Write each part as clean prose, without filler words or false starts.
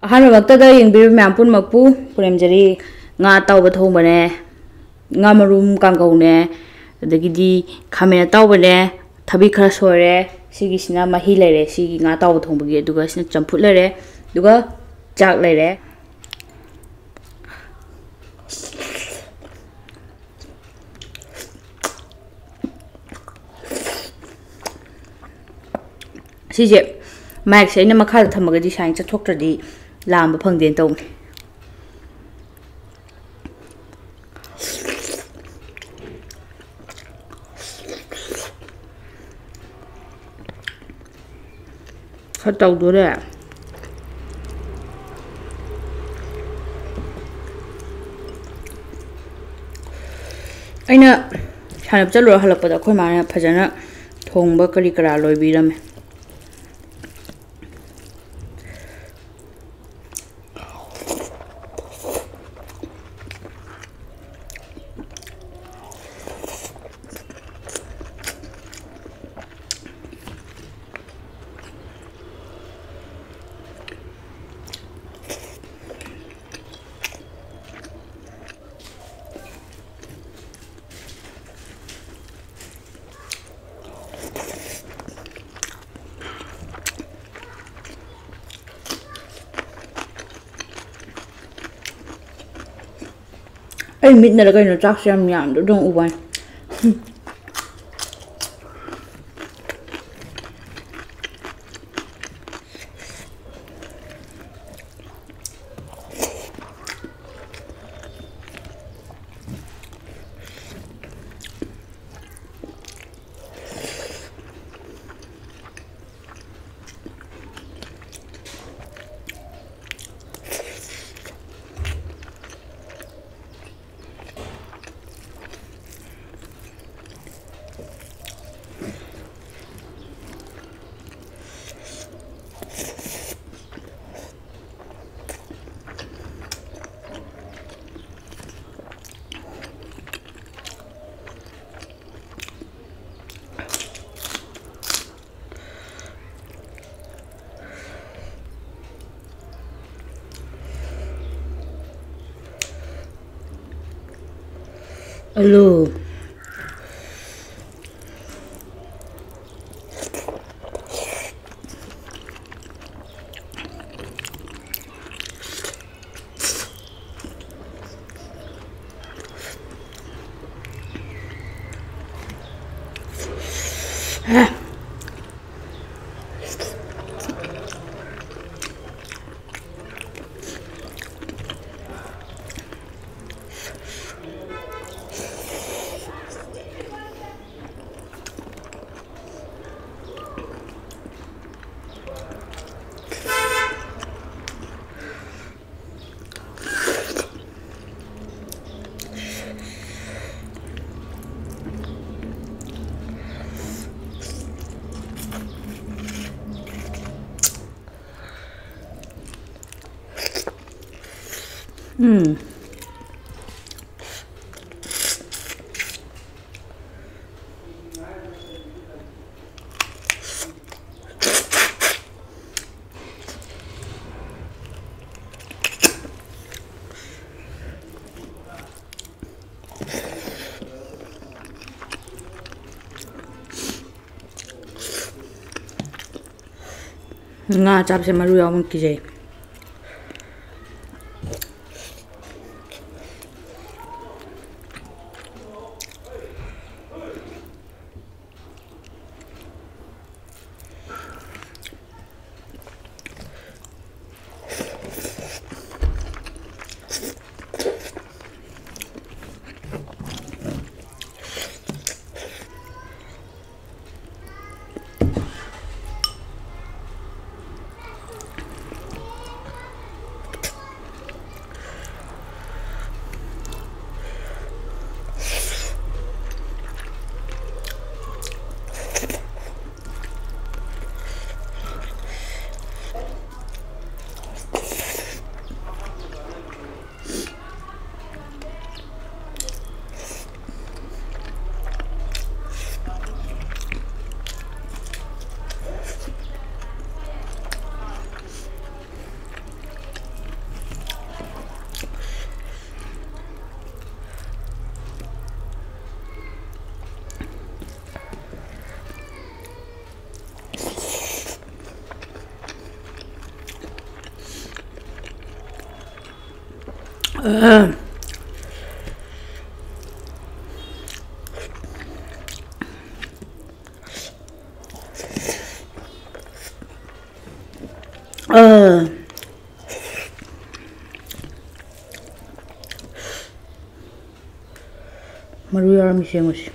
ꯑꯍꯥꯟꯕꯃꯛꯇꯗ ꯌꯦꯡꯕꯤꯔꯤꯕ ꯃꯌꯥꯝ ꯄꯨꯝꯅꯃꯛꯄꯨ ꯄꯨꯔꯦꯝꯖꯔꯤ ꯉꯥ ꯑꯇꯥꯎꯕ ꯊꯣꯡꯕꯅꯦ ꯉꯥ ꯃꯔꯨꯝ ꯀꯥꯡꯒꯧꯅꯦ ꯑꯗꯒꯤꯗꯤ ꯈꯥꯃꯦꯟ ꯑꯇꯥꯎꯕꯅꯦ ꯊꯕꯤ ꯈꯔ ꯁꯣꯏꯔꯦ ꯁꯤꯒꯤꯁꯤꯅ ꯃꯍꯤ ꯂꯩꯔꯦ ꯁꯤꯒꯤ ꯉꯥ ꯑꯇꯥꯎꯕ ꯊꯣꯡꯕꯒꯤ ꯑꯗꯨꯒ ꯁꯤꯅ ꯆꯝꯐꯨꯠ ꯂꯩꯔꯦ ꯑꯗꯨꯒ ꯆꯥꯛ ꯂꯩꯔꯦ ꯁꯤꯁꯦ ꯃꯥꯏꯛꯁꯦ ꯑꯩꯅ ꯃꯈꯥꯗ ꯊꯝꯃꯒꯗꯤ ꯁꯥꯏꯟ ꯆꯠꯊꯣꯛꯇ꯭ꯔꯗꯤ ꯂꯥꯝꯕ ꯐꯪꯗꯦꯅ ꯇꯧꯕꯅꯦ ꯈꯔ ꯇꯧꯗꯣꯔꯦ ꯑꯩꯅ ꯁꯥꯟꯅꯕ ꯆꯠꯂꯨꯔ ꯍꯜꯂꯛꯄꯗ ꯑꯩꯈꯣꯏ ꯃꯥꯅ ꯐꯖꯅ ꯊꯣꯡꯕ ꯀꯔꯤ ꯀꯔꯥ ꯂꯣꯏꯕꯤꯔꯝꯃꯦ ꯑꯩ ꯃꯤꯠꯅꯔ ꯀꯩꯅꯣ ꯆꯥꯛꯁꯦ ꯌꯥꯝ ꯌꯥꯝꯗ꯭ꯔꯗꯧ ꯎꯕ ꯑꯂꯨ ꯉꯥ ꯆꯥꯕꯁꯦ ꯃꯔꯨ ꯌꯥꯎꯕꯅ ꯀꯤꯖꯩ Maru yaram sengos.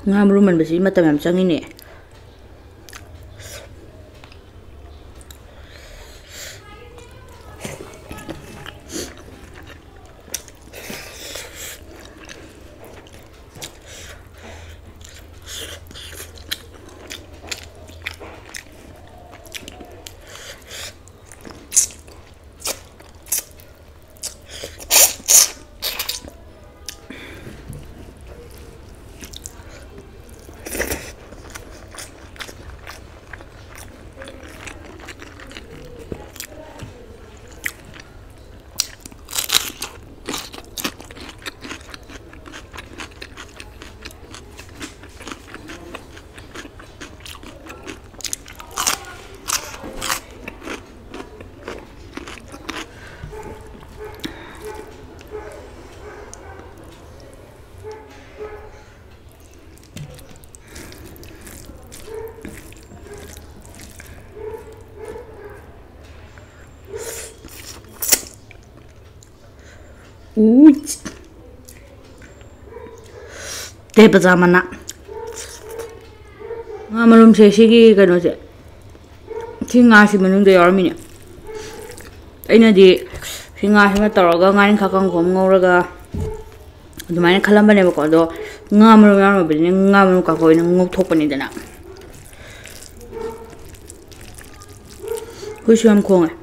Nga maru man basi matam yam changine. Te pajama na. Nga marum se sigi kano se. Si nga si manung de yarmi ne. Aina di si nga si ma taraga ngain kakang khom ngauraga. Adumaina khalamba ne bako do nga marum yarma bini nga marum kako ina ngok thokpani dana. Huisu yam khonga.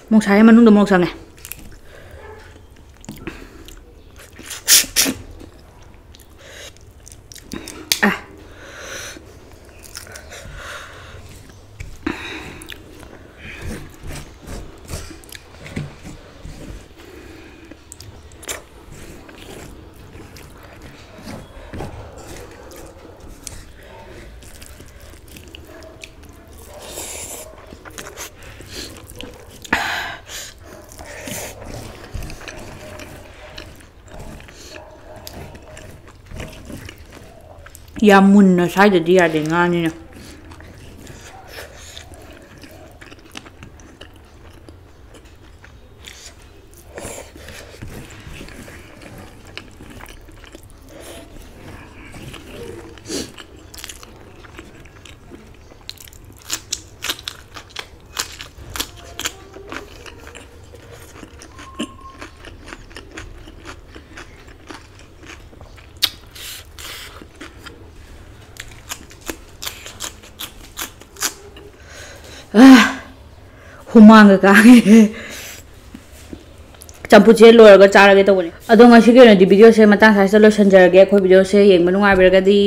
Mong saya manung do mong sange. Yam munna saidadi yade nganina. Humanga ka. चंपुचे लोरगा चारगे तौबने अदो ngasi के नदि video से मतang size लोसनजरगे खो video से Young मनुंग आबिरगदी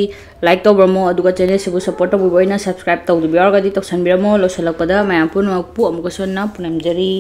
like तौब्रमो अदुगा channel से support तौबोइना subscribe तौदबियारगदी तौसनबिरमो लोसलकपदा मयाम पुन मकपु अमुकसोना पुनमजरी।